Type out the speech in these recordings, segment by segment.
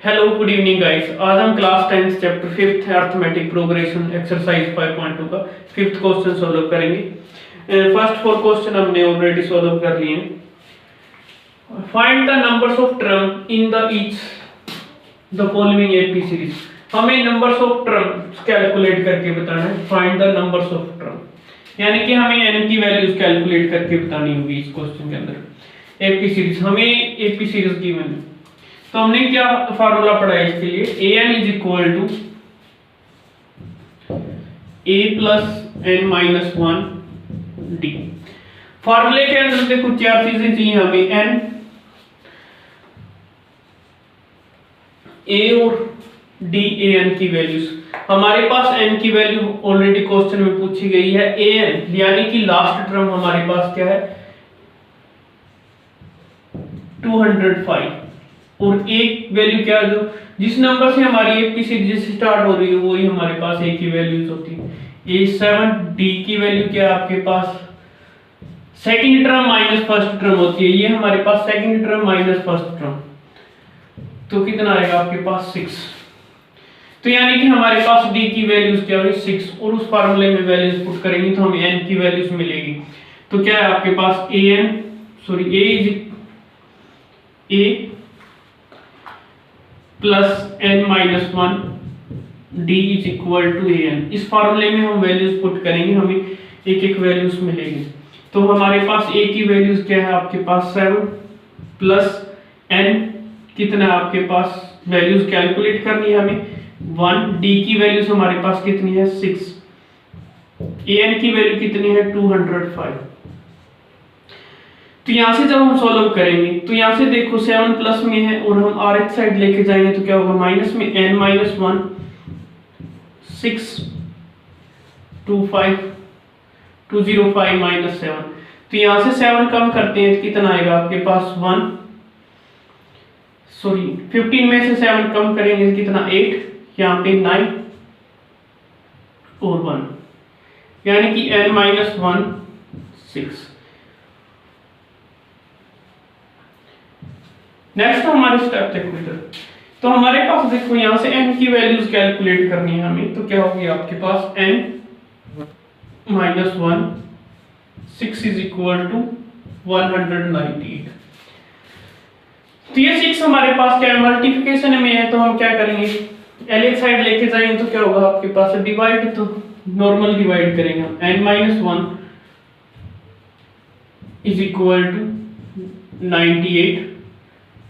Hello good evening guys. आज हम class 10 chapter 5th arithmetic progression exercise 5.2 का 5th question solve करेंगे। First 4 question हमने ऑलरेडी सॉल्व कर लिए हैं। Find the numbers of term in the each the following AP series. हमें numbers of terms calculate करके बताना है। Find the numbers of term यानी कि हमें n की वैल्यूज कैलकुलेट करके बतानी होगी इस क्वेश्चन के अंदर। एपी सीरीज, हमें एपी सीरीज गिवन है तो हमने क्या फार्मूला पढ़ा है इसके लिए, an is equal to a plus n minus 1 d। फार्मूले के अंदर देखो 4 चीजें चाहिए हमें, n, a और d, an की वैल्यूज। हमारे पास n की वैल्यू ऑलरेडी क्वेश्चन में पूछी गई है, an यानी कि लास्ट टर्म हमारे पास क्या है 205 और एक वैल्यू क्या है जो जिस नंबर से हमारी एपी सीरीज स्टार्ट हो रही है वही हमारे पास ए की वैल्यूज होती है। ए 7, डी की वैल्यू क्या है आपके पास second term minus first term होती है, ये हमारे पास second term minus first term, तो कितना आएगा आपके पास 6। तो यानी कि हमारे पास डी की वैल्यूज क्या होगी 6 और उस फार्मूले में वैल्यूज पुट करेंगे तो हमें एन की वैल्यूज मिलेगी। तो क्या है आपके पास a is a plus n minus 1 d is equal to an। इस फार्मूले में हम वैल्यूज पुट करेंगे, हमें एक एक वैल्यूज मिलेगी। तो हमारे पास a की वैल्यूज क्या है आपके पास 7 प्लस n कितना है आपके पास, वैल्यूज कैलकुलेट करनी है हमें 1, d की वैल्यूज हमारे पास कितनी है 6, an की वैल्यू कितनी है 205। तो यहां से जब हम सॉल्व करेंगे तो यहां से देखो 7 प्लस में है और हम आर एच साइड लेके जाएंगे तो क्या होगा माइनस में n माइनस 1 6 205 माइनस 7। तो यहां से 7 कम करते हैं तो कितना आएगा आपके पास 15 में से 7 कम करेंगे तो कितना 8, यहाँ पे 9 और 1 यानी कि n माइनस 1 6। नेक्स्ट हमारे स्टेप देखो इधर, तो हमारे पास देखो यहां से n की वैल्यूज कैलकुलेट करनी है हमें, तो क्या होगी आपके पास n minus 1 6 is equal to 198। तो ये 6 हमारे पास क्या है मल्टीप्लिकेशन में है, तो हम क्या करेंगे LH साइड लेके जाएंगे तो क्या होगा आपके पास डिवाइड, तो नॉर्मल डिवाइड करेंगे हम n minus 1 is equal to 98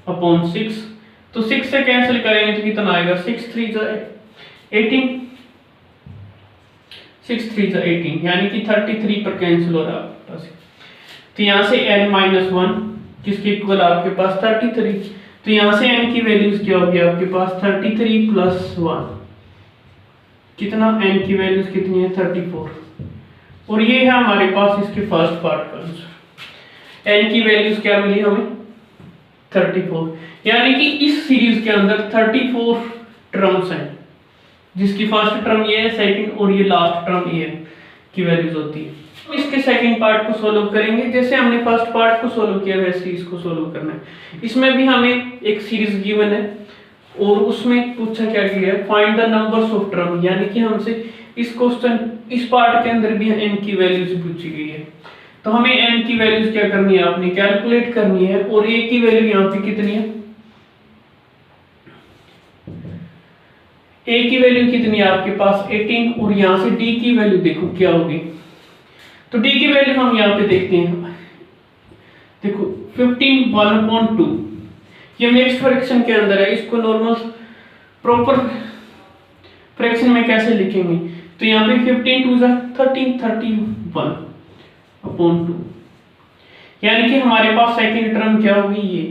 upon 6। तो 6 से कैंसिल करेंगे तो कितना आएगा 6 3 18 यानी कि 33 पर कैंसिल हो रहा है आपके पास। तो यहाँ से n माइनस 1 किसके इक्वल आपके पास 33, तो यहाँ से n की वैल्यूज क्या होगी आपके पास 33 प्लस 1 कितना, n की वैल्यूज कितनी है 34 और ये है हमारे पास इसके फर्स्ट पार्ट का आंसर। n की वैल्यूज क्या मिली हमें 34, यानी कि इस सीरीज के अंदर 34 टर्म्स हैं जिसकी फर्स्ट टर्म ये है, सेकंड और ये लास्ट टर्म ये की वैल्यूज होती है। हम इसके सेकंड पार्ट को सोल्व करेंगे, जैसे हमने फर्स्ट पार्ट को सोल्व किया वैसे इसको सोल्व करना है। इसमें भी हमें एक सीरीज गिवन है और उसमें पूछा क्या गया है find the numbers of term, यानी कि हमसे इस क्वेश्चन इस पार्ट के अंदर भी n की वैल्यूज पूछी गई है। तो हमें n की वैल्यूज क्या करनी है आपने कैलकुलेट करनी है, और a की वैल्यू यहाँ पे कितनी है, a की वैल्यू कितनी है आपके पास 18 और यहाँ से d की वैल्यू देखो क्या होगी। तो d की वैल्यू हम यहाँ पे देखते हैं, देखो 15 1/2 ये मिक्स्ड फ्रैक्शन के अंदर है, इसको नॉर्मल प्रॉपर फ्रैक्शन में कैसे लिखेंगे, तो यहाँ पे 15 2 13 31 अपॉन 2 यानी कि हमारे पास सेकंड टर्म क्या होगी ये।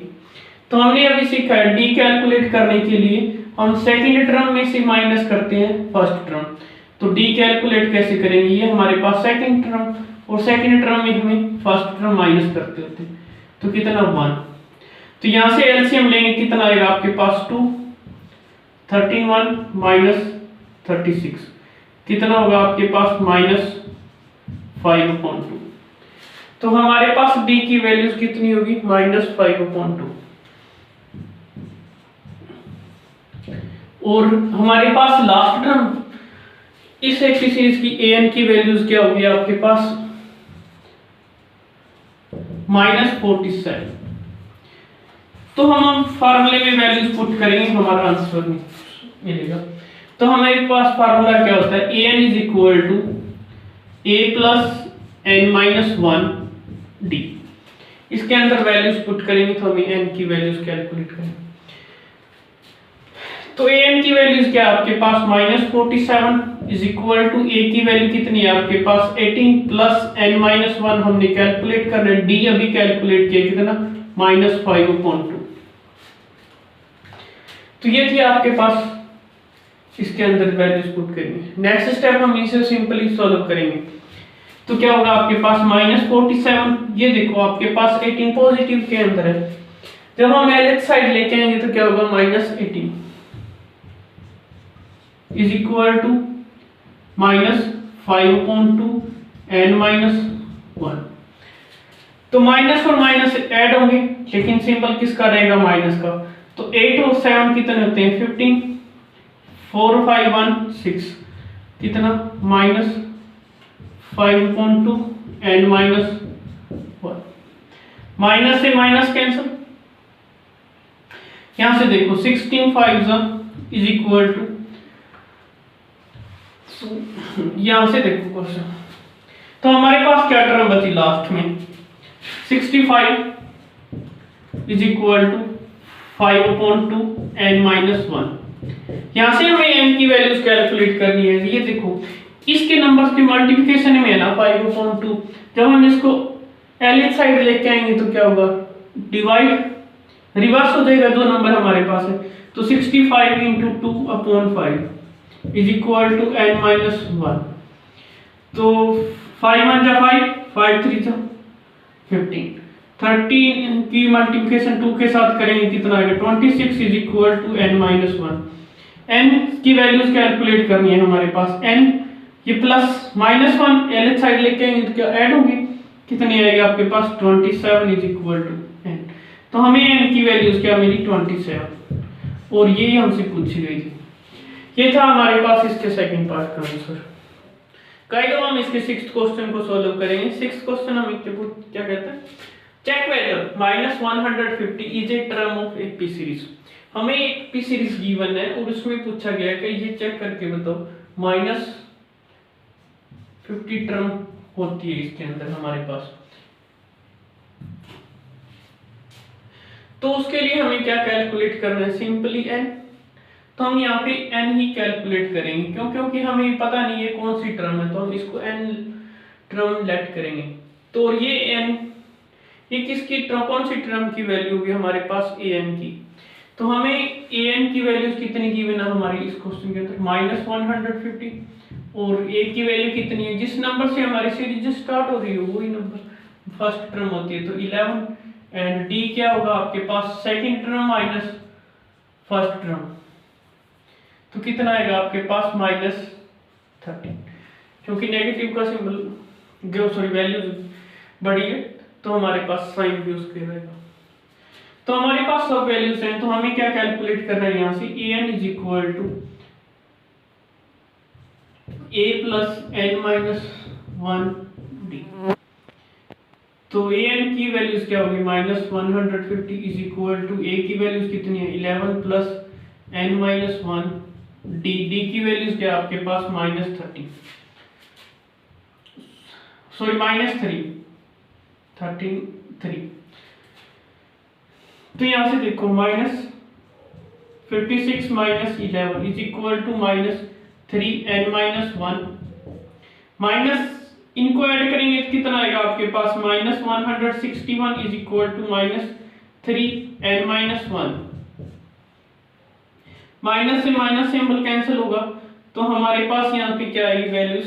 तो हमने अभी सीखा है डी कैलकुलेट करने के लिए हम सेकंड टर्म में से माइनस करते हैं फर्स्ट टर्म। तो डी कैलकुलेट कैसे करेंगे, ये हमारे पास सेकंड टर्म और सेकंड टर्म में हमें फर्स्ट टर्म माइनस करते होते हैं, तो कितना 1। तो यहां से एलसीएम लेंगे कितना आएगा आपके पास 2 13 1 माइनस 36 कितना होगा आपके पास माइनस 5/2। तो हमारे पास d की वैल्यूज कितनी होगी -5/2। और हमारे पास लास्ट टर्म इस एक सीरीज की ए एन की वैल्यूज क्या होगी आपके पास -47। तो हम फार्मूले में वैल्यूज पुट करेंगे, हमारा आंसर मिलेगा। तो हमारे पास फार्मूला क्या होता है, a n is equal to a plus n minus one d. इसके अंदर वैल्यूज पुट करेंगे तो हमें एन की वैल्यूज कैलकुलेट करेंगे। तो ए एन की वैल्यूज क्या है आपके पास -47 इज इक्वल टू ए की वैल्यू कितनी है आपके पास 18 प्लस एन माइनस वन हमने कैलकुलेट करना है, डी अभी कैलकुलेट किया कितना -5/2। तो ये थी आपके पास, इसके अंदर वैल्यूज पुट करेंगे। नेक्स्ट स्टेप हम इसे सिंपली सॉल्व करेंगे। तो क्या होगा आपके पास -47, ये देखो आपके पास 18 पॉजिटिव के अंदर है, जब हम एलएच साइड लेके आएंगे तो क्या होगा -18 इज इक्वल टू -5/2 n -1। तो माइनस और माइनस ऐड होंगे, लेकिन सिंबल किसका रहेगा, माइनस का। तो 8 और 7 कितने होते हैं 15, 4 और 5 1 6, कितना -5/2 n -1। माइनस से माइनस कैंसिल, यहां से देखो 16 5 इज इक्वल टू, यहां से देखो क्वेश्चन, तो हमारे पास क्या टर्म बची लास्ट में 65 इज इक्वल टू 5/2 n -1। यहां से हमें n की वैल्यूज कैलकुलेट करनी है। ये देखो इसके नंबर्स की मल्टीप्लिकेशन में है ना 5/2, जब हम इसको एलएच साइड लेके आएंगे तो क्या होगा, डिवाइड रिवर्स हो जाएगा, दो नंबर हमारे पास है। तो 65 × 2/5 इज इक्वल टू n -1। तो 5 1 जा 5, 5 3 जा 15, 13 की मल्टीप्लिकेशन 2 के साथ करेंगे कितना आएगा 26 is equal to n -1। n की वैल्यूज कैलकुलेट करनी है हमारे पास, n ये प्लस -1 एलएच साइड लेके आएंगे तो क्या ऐड होगी, कितनी आएगी आपके पास 27 इज इक्वल टू n। तो हमें n की वैल्यूज क्या मिली 27, और ये हमसे पूछी गई थी। ये था हमारे पास इसके सेकंड पार्ट का आंसर। गाइस हम इसके 6th क्वेश्चन को सॉल्व करेंगे। 6th क्वेश्चन हम क्या कहते हैं, check whether -150 is a term of A P series. हमें एक पी सीरीज गिवन है और उसमें पूछा गया कि ये चेक करके बताओ -50 टर्म होती है इसके अंदर हमारे पास। तो उसके लिए हमें क्या कैलकुलेट करना है, सिंपली n। तो हम यहाँ पे n ही कैलकुलेट करेंगे, क्योंकि हमें पता नहीं है कौन सी टर्म है, तो हम इसको n टर्म लेट करेंगे। तो ये n, ये किसकी टर्म, कौन सी टर्म की वैल्यू होगी हमारे पास an की। तो हमें an की वैल्यूज कितनी की बिना हमारी इस क्वेश्चन के अंदर -150, और a की वैल्यू कितनी है, जिस नंबर से हमारी सीरीज स्टार्ट हो रही है वही नंबर फर्स्ट टर्म होती है, तो 11। एंड d क्या होगा आपके पास second term minus first term, तो कितना आएगा आपके पास -13। क्योंकि नेगेटिव का सिंबल जो वैल्यू बड़ी है तो हमारे पास साइन भी उसके रहेगा। तो हमारे पास सब वैल्यूज हैं, तो हमें क्या कैलकुलेट करना है यहाँ से, an is equal to a plus n -1 d। तो an की वैल्यूज क्या होगी -150 इज इक्वल टू a की वैल्यूज कितनी है 11 प्लस n -1 d। d की वैल्यूज क्या आपके पास -30, सॉरी -3। तो यहां से देखो -56 -11 is equal to -3n -1, minus इनको ऐड करेंगे तो कितना आएगा आपके पास -161 is equal to -3n -1। Minus से माइनस सिंबल कैंसिल होगा, तो हमारे पास यहाँ पे क्या आएगी values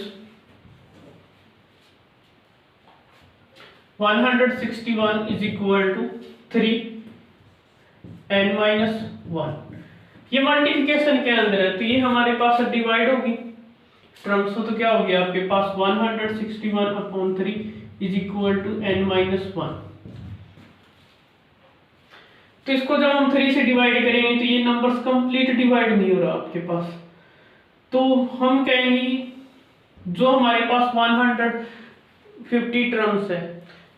161 is equal to 3n -1। ये मल्टीप्लिकेशन के अंदर है, तो ये हमारे पास डिवाइड होगी टर्म्स, तो क्या हो गया आपके पास 161/3 इज इक्वल टू n -1। तो इसको जब हम 3 से डिवाइड करेंगे तो ये नंबर्स कंप्लीट डिवाइड नहीं हो रहा आपके पास, तो हम कहेंगे जो हमारे पास 150 टर्म्स है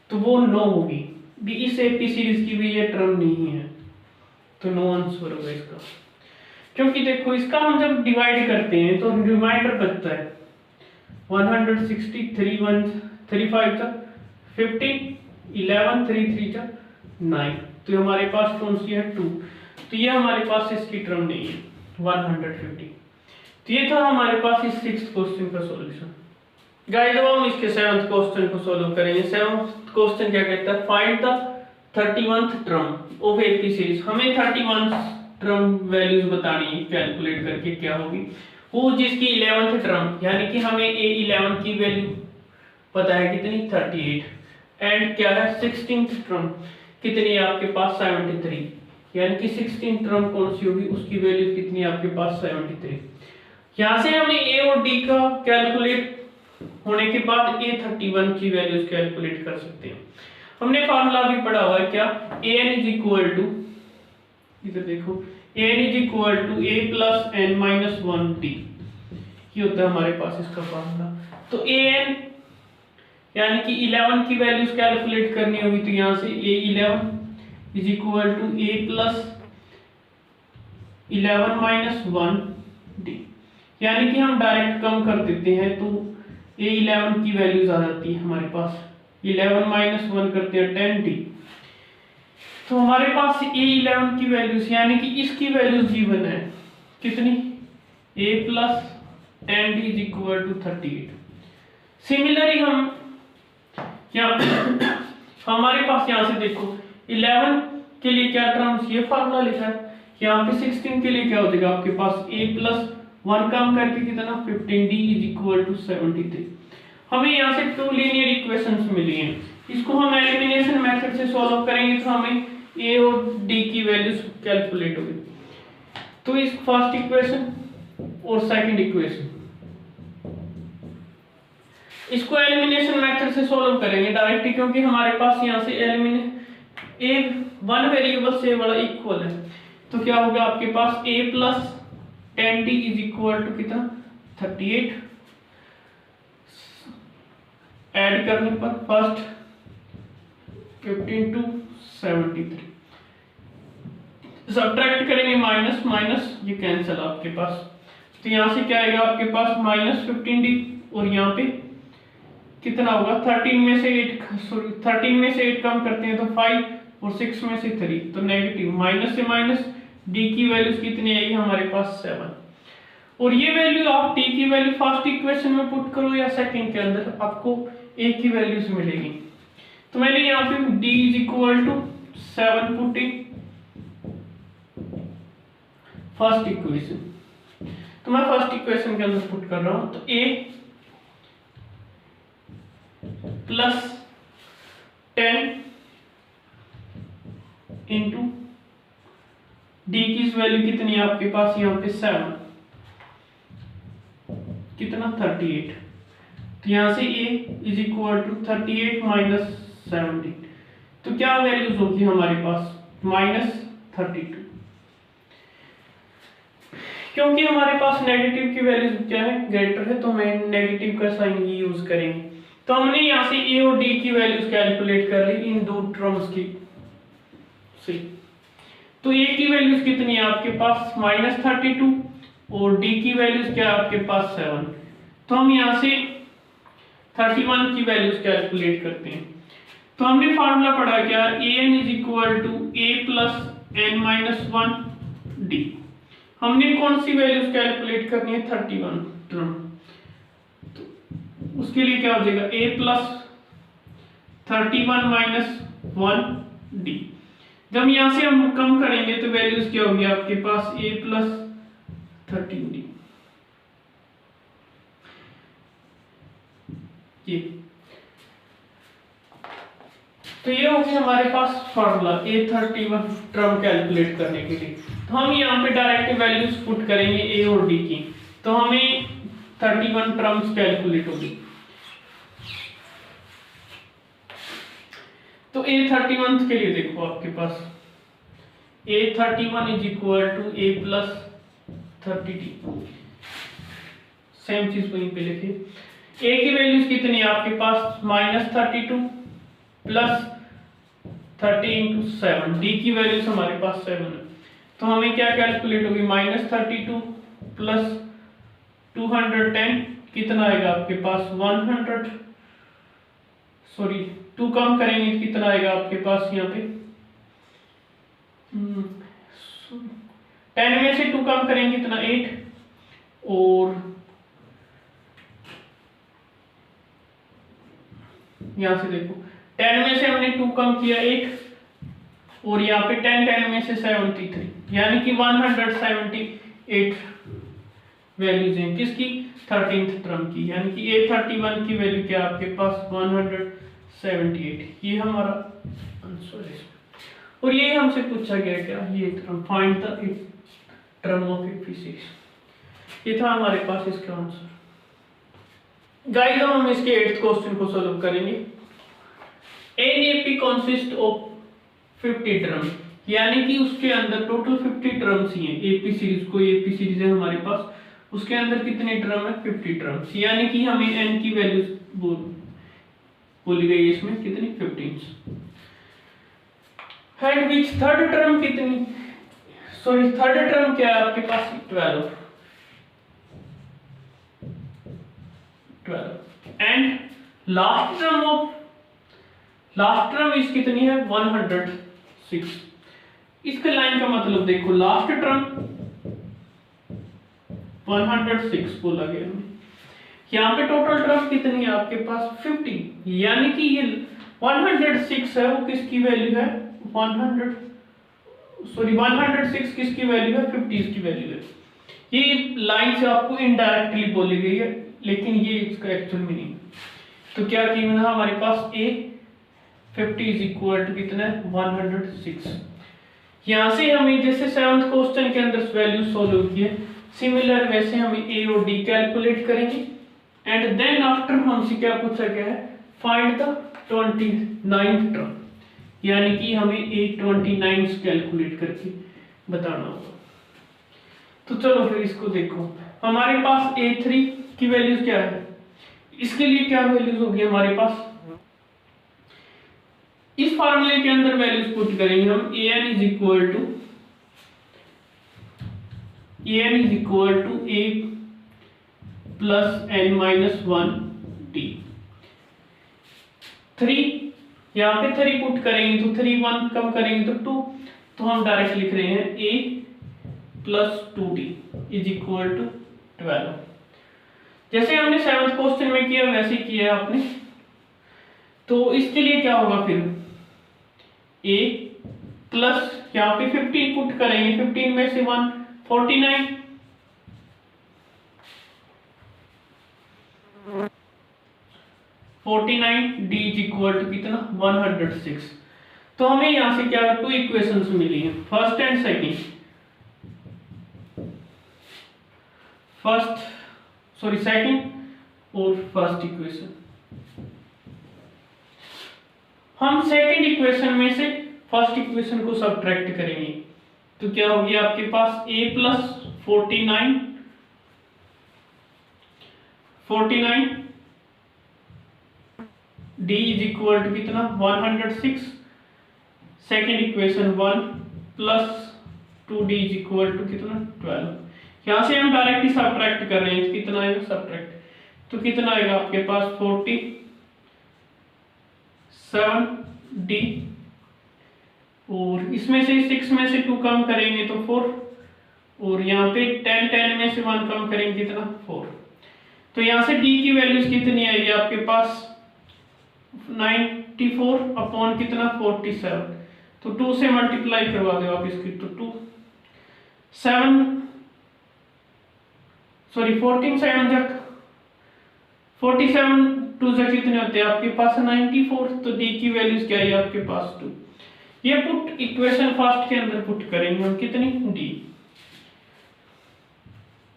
तो वो 9 होगी भी। इस एपी सीरीज की भी ये टर्म नहीं है, तो नो आंसर होगा इसका। क्योंकि देखो इसका हम जब डिवाइड करते हैं तो रिमाइंडर बचता है 160, 3 1 3 5 15, 11 3 3 9, तो हमारे पास कौन सी है 2, तो ये हमारे पास इसकी टर्म नहीं है 150। तो ये था हमारे पास इस 6th क्वेश्चन का सॉल्यूशन। गाइस अब हम इसके 7th क्वेश्चन को सॉल्व करेंगे। 7th क्वेश्चन क्या कहता है, find the 31th term of AP series. हमें 31 टर्म वैल्यूज बतानी है, कैलकुलेट करके क्या होगी वो, जिसकी 11th टर्म यानी कि हमें A11 की वैल्यू पता है कितनी 38, एंड क्या है 16th टर्म कितनी है आपके पास 73, यानी कि 16th टर्म कौन सी होगी उसकी वैल्यू कितनी है आपके पास 73। यहां से हमें A और D का कैलकुलेट होने के बाद A31 की वैल्यूज कैलकुलेट कर सकते हैं। हमने फार्मूला भी पढ़ा हुआ है क्या, an इज इक्वल टू, इधर देखो an is equal to a plus n minus 1d, ये होता है हमारे पास इसका फार्मूला। तो an यानी कि 11 की वैल्यूज कैलकुलेट करनी होगी, तो यहां से a11 is equal to a plus 11 minus 1d, यानी कि हम डायरेक्ट कम कर देते हैं तो a11 की वैल्यूज आ जाती है हमारे पास, 11 माइनस 1 करते हैं 10d, तो हमारे पास a11 की वैल्यूज यानी कि इसकी वैल्यूज गिवन है कितनी a plus 10d is equal to 38। Similarly हम यहाँ हमारे पास यहाँ से देखो 11 के लिए क्या टर्म्स, ये फार्मूला लिखा है, यहाँ पे 16 के लिए क्या हो जाएगा आपके पास a प्लस 1 कम करके कितना 15d इज इक्वल टू 73। हमें यहाँ से 2 लीनियर इक्वेशंस मिली हैं, इसको हम एलिमिनेशन मेथड से सॉल्व करेंगे तो हमें a और d की वैल्यूज कैलकुलेट होगी। तो इस फर्स्ट इक्वेशन और सेकंड इक्वेशन इसको एलिमिनेशन मेथड से सॉल्व करेंगे डायरेक्टली, क्योंकि हमारे पास यहाँ से एलिमिनेट एक वन वेरिएबल से बड़ा इक्वल है, तो क्या होगा आपके पास a plus 10d is equal to कितना 38, ऐड करने पर फर्स्ट 15 टू 73, सब्ट्रैक्ट करेंगे माइनस माइनस ये कैंसिल आपके पास, तो यहां से क्या आएगा आपके पास माइनस 15d, और यहाँ पे कितना होगा 13 में से 8 कम करते हैं तो 5 और 6 में से 3, तो नेगेटिव, माइनस से माइनस d की वैल्यूज कितनी आएगी हमारे पास 7, और ये वैल्यू आप d की वैल्यू फर्स्ट इक्वेशन में पुट करो या सेकंड के अंदर आपको a की वैल्यूज मिलेगी। तो मैंने यहाँ पे d is equal to 7 put in first equation, तो मैं फर्स्ट इक्वेशन के अंदर पुट कर रहा हूं, तो a प्लस 10 इंटू डी की वैल्यू कितनी है आपके पास यहाँ पे 7, कितना 38, तो यहां से a is equal to 38 minus 17, तो क्या वैल्यूज होगी हमारे पास माइनस 32, क्योंकि हमारे पास नेगेटिव की वैल्यू क्या है ग्रेटर है, तो मैं नेगेटिव का साइन ही यूज करेंगे। तो हमने यहाँ से a और d की वैल्यूज कैलकुलेट कर ली इन दो टर्म्स की, सही। तो a की वैल्यूज कितनी है आपके पास माइनस 32 और d की वैल्यूज क्या है आपके पास 7, तो हम यहाँ से 31 की वैल्यूज कैलकुलेट करते हैं। तो हमने फार्मूला पढ़ा क्या, an is equal to a plus n minus 1d, हमने कौन सी वैल्यूज कैलकुलेट करनी है 31 टर्म, तो उसके लिए क्या हो जाएगा a प्लस 31 माइनस 1d, जब यहां से हम कम करेंगे तो वैल्यूज क्या होगी आपके पास a प्लस 13d, ये तो ये हो गया हमारे पास फार्मूला A31 टर्म कैलकुलेट करने के लिए। तो हम यहाँ पे डायरेक्ट वैल्यूज पुट करेंगे A और D की, तो हमें 31 टर्म्स कैलकुलेट होगी। तो A31 के लिए देखो आपके पास A31 is equal to A plus 30t। Same चीज वहीं पे लिखिए। A की वैल्यूज कितनी है आपके पास, -32 प्लस 30 इंटू 7। डी की वैल्यूज हमारे पास 7 है, तो हमें क्या कैलकुलेट होगी, -32 प्लस 210 कितना आएगा आपके पास 100, सॉरी 2 कम करेंगे तो कितना आएगा आपके पास यहाँ पे 10 में से 2 कम करेंगे कितना 8, और यहां से देखो 10 में से हमने 2 कम किया 8, और यहाँ पे 10 में से 73, यानी कि 178 वैल्यूज हैं किसकी, 13th टर्म की, यानी कि A31 की वैल्यू क्या आपके पास 178। ये हमारा आंसर है। और ये हमसे पूछा गया क्या, ये term find the term of AP6। ये था हमारे पास इसका आंसर। गाइस हम इसके 8th क्वेश्चन को सॉल्व करेंगे। An AP consist of 50 term, यानी कि उसके अंदर टोटल 50 टर्म्स ही हैं। AP सीरीज, कोई AP सीरीज है हमारे पास, उसके अंदर कितने टर्म है 50 टर्म्स, यानी कि हमें n की वैल्यूज बोली गई इसमें कितनी 15। एंड विच थर्ड टर्म कितनी, सॉरी थर्ड टर्म क्या है आपके पास 12 एंड लास्ट टर्म इस कितनी है 106। इसके लाइन का मतलब देखो, लास्ट टर्म 106 बोला गया हमें, यहाँ पे टोटल टर्म कितनी है आपके पास 50, यानी कि ये 106 है वो किसकी वैल्यू है 106 किसकी वैल्यू है 50 इसकी वैल्यू है। ये लाइन से आपको इनडायरेक्टली बोली गई है, लेकिन ये इसका एक्चुअल मीनिंग। तो क्या कीमत है हमारे पास A50 इज इक्वल टू कितना है 106। यहां से हमें जैसे 7th क्वेश्चन के अंदर वैल्यू सॉल्व किए, सिमिलर वैसे हमें A और D कैलकुलेट करेंगे, एंड देन आफ्टर हमसे क्या पूछा गया है, फाइंड द 29th टर्म, यानी कि हमें A29 कैलकुलेट करके बताना होगा। तो चलो फिर इसको देखो, हमारे पास A3 की वैल्यूज क्या है, इसके लिए क्या वैल्यूज होगी हमारे पास, इस फार्मूले के अंदर वैल्यूज पुट करेंगे हम। an is equal to A plus n minus 1 D। 3 यहाँ पे 3 पुट करेंगे तो 3 1 कम करेंगे तो 2, तो हम डायरेक्ट लिख रहे हैं A plus 2D is equal to 12। जैसे हमने 7th क्वेश्चन में किया वैसे किया आपने, तो इसके लिए क्या होगा फिर A प्लस यहाँ पे 15 पुट करेंगे, 15 में से 1 49, D इज इक्वल टू कितना 106। तो हमें यहां से क्या 2 इक्वेशंस मिली हैं, फर्स्ट एंड सेकंड, सेकंड और फर्स्ट इक्वेशन। हम सेकंड इक्वेशन में से फर्स्ट इक्वेशन को सब्ट्रैक्ट करेंगे, तो क्या होगी आपके पास A plus 49 D is equal to कितना 106। Second equation 1 plus 2D is equal to कितना 12। यहां से हम डायरेक्टली सब्ट्रैक्ट कर रहे हैं, कितना आएगा सब्ट्रैक्ट, तो कितना आएगा आपके पास 47D, और इसमें से 6 में से 2 कम करेंगे तो 4, और यहाँ पे 10 में से 1 कम करेंगे कितना 4। तो यहाँ से D की वैल्यूज कितनी आएगी आपके पास 94 अपॉन कितना 47, तो 2 से मल्टीप्लाई करवा दो आप इसकी, तो 47 2 से कितने होते हैं आपके पास 94, तो D की वैल्यूज क्या है आपके पास 2। ये पुट इक्वेशन फर्स्ट के अंदर पुट करेंगे हम कितनी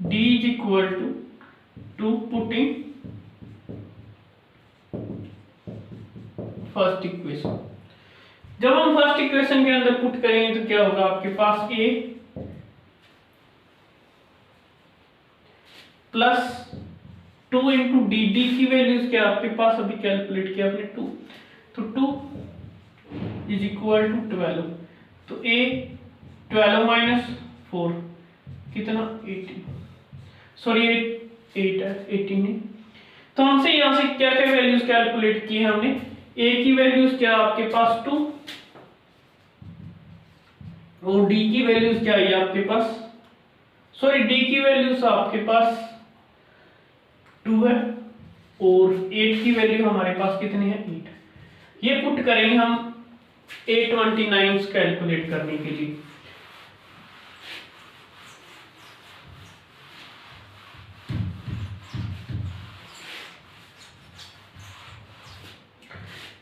D is equal to putting first equation, जब हम फर्स्ट इक्वेशन के अंदर पुट करेंगे तो क्या होगा आपके पास a plus 2 into D, D की वैल्यूज क्या आपके पास अभी कैलकुलेट किया आपने 2, तो 2 इज इक्वल टू 12, तो a 12 माइनस 4 कितना 18, सॉरी 8 है 18 नहीं। तो हमसे यहां से क्या क्या वैल्यूज कैलकुलेट की है हमने, a की वैल्यूज क्या आपके पास 2 और d की वैल्यूज क्या है आपके पास, सॉरी d की वैल्यूज आपके पास 2 है और 8 की वैल्यू हमारे पास कितनी है 8। ये पुट करेंगे हम A29 कैलकुलेट करने के लिए।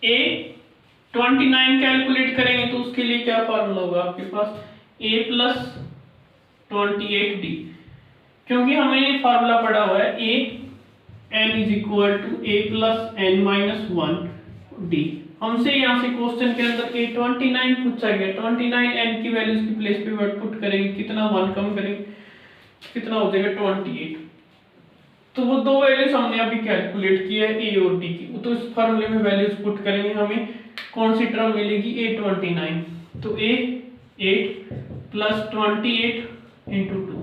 A29 कैलकुलेट करेंगे तो उसके लिए क्या फॉर्मूला होगा आपके पास, A प्लस 28D, क्योंकि हमें ये फार्मूला पड़ा हुआ है A n is equal to A plus n minus 1D। हमसे यहाँ से क्वेश्चन के अंदर A29 पूछा गया, 29 n की वैल्यूज की प्लेस पे पुट करेंगे, कितना 1 कम करेंगे कितना हो जाएगा 28। तो वो दो वैल्यूज हमने अभी कैलकुलेट की है A और D की, तो इस फार्मूले में वैल्यूज पुट करेंगे, हमें कौन सी टर्म मिलेगी A29, तो A 8 प्लस 28 इंटू 2,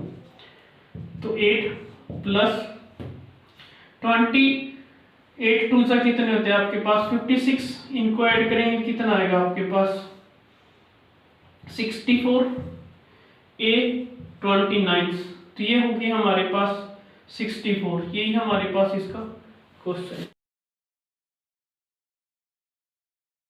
तो 8 प्लस 28 टू सा कितने होते हैं आपके पास 56, इनको ऐड करेंगे कितना आएगा आपके पास 64, A29, तो ये होगी हमारे पास 64, यही हमारे पास इसका क्वेश्चन।